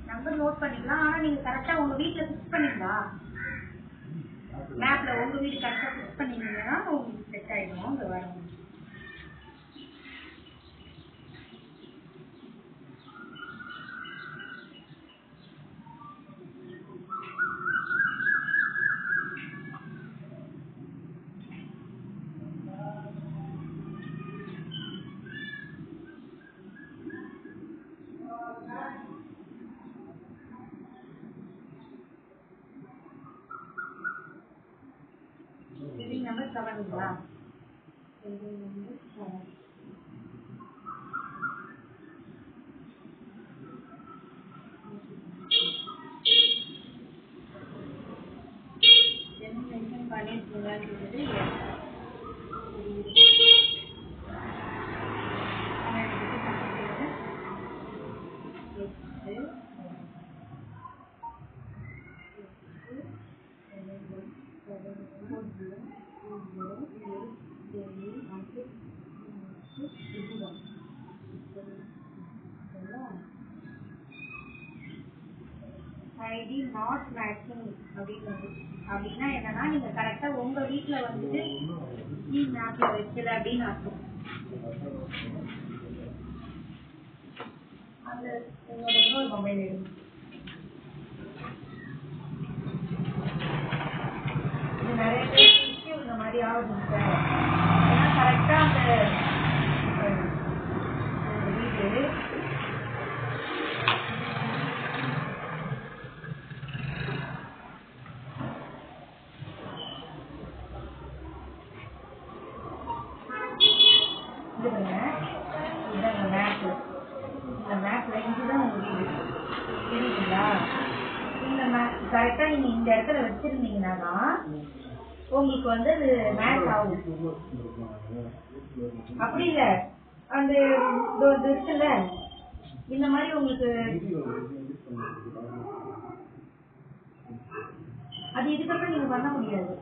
Number note பண்ணிக்கலாம். ஆனா நீங்க கரெக்டா உங்க வீட்ல ஃபிக்ஸ் பண்ணீங்களா? மேப்ல உங்க வீடு கரெக்டா ஃபிக்ஸ் பண்ணீங்கன்னா உங்களுக்கு செட் ஆயிடும். அங்க வரும். நம்பர் 7ங்களா? ஐடி நாட் மேட்சிங் அப்படின்னா என்னன்னா நீங்க கரெக்டா உங்க வீட்ல வந்துட்டு மேப்ல வைக்கல அப்படின்னு அர்த்தம். அந்த உங்களோட இன்னொரு மொபைல் எடுங்க. இது நிறைய பேருக்கு இந்த மாதிரி ஆகுது சார். ஏன்னா கரெக்டா அந்த வீடு கரெக்டா நீங்க இந்த இடத்துல வச்சிருந்தீங்கன்னா உங்களுக்கு வந்து அது மேட்ச் ஆகும். அப்படி இல்ல அந்த இருக்குல்ல இந்த மாதிரி உங்களுக்கு அது இதுக்கப்புறம் நீங்க பண்ண முடியாது.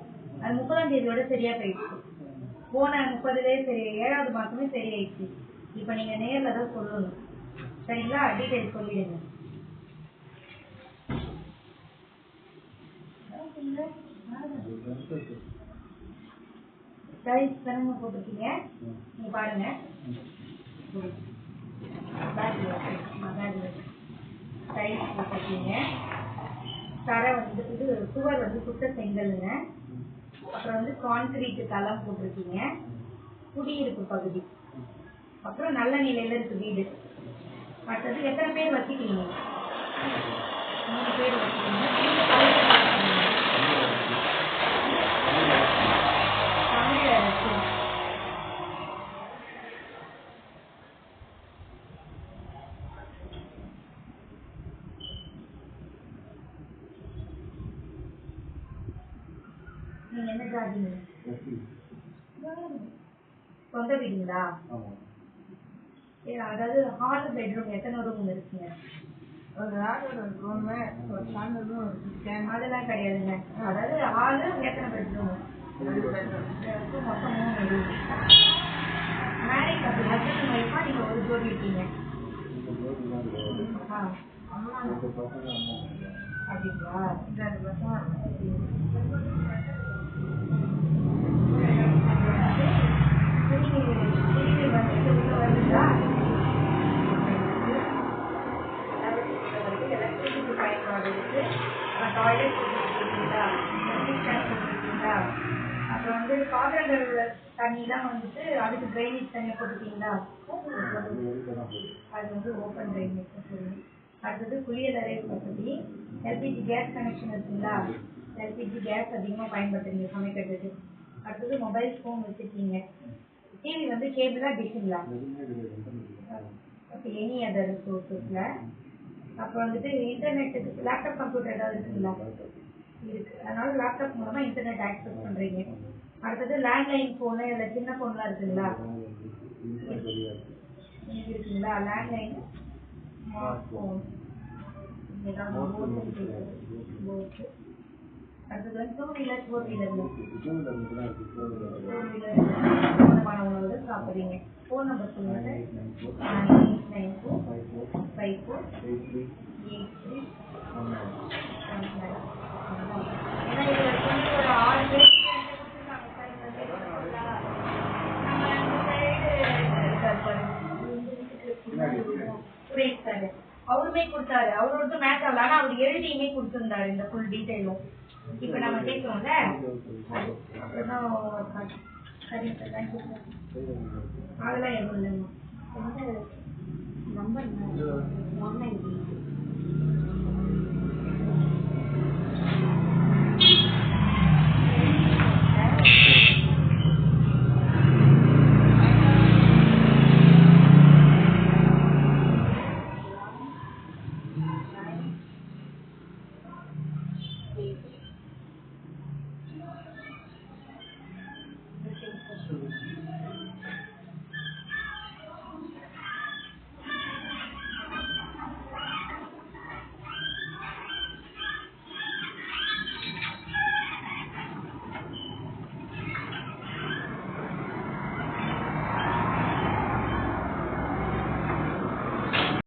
அது 30ஆம் தேதியோட சரியா போயிடுச்சு. போன 30லயே சரி 7வது மாசமே சரியாயிடுச்சு. இப்ப நீங்க நேர்ல தான் சொல்லணும். சரிங்களா? டீடைல் சொல்லிடுங்க. சைஸ் தானே போட்டிருக்கீங்க. நீங்க பாருங்க. சைஸ் போட்டிருக்கீங்க. தரை வந்து இது சுவர் வந்து சுத்த செங்கல்லுங்க. அப்புறம் வந்து கான்கிரீட் தளம் போட்டிருக்கீங்க. குடியிருப்பு பகுதி. அப்புறம் நல்ல நிலையில இருக்கு வீடு. அடுத்தது எத்தனை பேர் வச்சுக்கிறீங்க? 3 பேர் வச்சுக்கிறீங்க. நீங்க என்ன ஜாதிங்க? சொந்த வீடுங்களா? அதாவது ஹால் பெட்ரூம் எத்தனை ரூம் இருக்குங்க? அதெல்லாம் கிடையாதுங்க. அதாவது ஹால் எத்தனை பெட்ரூம்? மொத்தம் 3 ரூம். மேரேஜ் அப்படி ஹஸ்பண்ட் ஒய்ஃபா நீங்க ஒரு ஜோடி இருக்கீங்க? அப்படிங்களா? அப்புறம் வந்து பாத்திரங்கள் தண்ணிலாம் வந்துட்டு அதுக்கு ட்ரைனேஜ் தண்ணி போட்டுட்டீங்களா? அது வந்து ஓப்பன் ட்ரைனேஜ். அடுத்தது குளியலறை வசதி. எல்பிஜி கேஸ் கனெக்ஷன் இருக்குங்களா? எல்பிஜி கேஸ் அதிகமாக பயன்படுத்துறீங்க சமைக்கிறதுக்கு. அடுத்தது மொபைல் ஃபோன் வச்சுருக்கீங்க. டிவி வந்து கேபிளா டிஷ்ங்களா? ஓகே, எனி அதர் சோர்ஸஸ்ல. அப்புறம் வந்துட்டு இன்டர்நெட்டுக்கு லேப்டாப் கம்ப்யூட்டர் ஏதாவது இருக்குங்களா? இருக்கு. அதனால லேப்டாப் மூலமா இன்டர்நெட் ஆக்சஸ் பண்றீங்க. அடுத்தது லேண்ட்லைன் ஃபோனு இல்லை சின்ன ஃபோன்லாம் இருக்குங்களா? இருக்குங்களா? லேண்ட்லைன் ஸ்மார்ட் ஃபோன் அடுத்தது வந்து 2 வீலர் 4 வீலர் உணவு சாப்பிடுறீங்க. சரிங்க. ஃபோன் நம்பர் சொல்லுங்க சார். 9894548319. ஏன்னா இது வரைக்கும் ஒரு 6 பேர் கொடுத்துருக்காங்க சார். இந்த சைடு சுரேஷ் சார் அவருமே கொடுத்தாரு. அவரோட மேட்ச் ஆகல. ஆனா அவர் எழுதியுமே கொடுத்துருந்தாரு இந்த ஃபுல் டீட்டெயிலும். இப்ப நம்ம கேட்கிறோம்ல அப்படிதான். சரி சார், தேங்க்யூ சார். அதெல்லாம் எதுவும் இல்லைங்க. நம்பர் 190.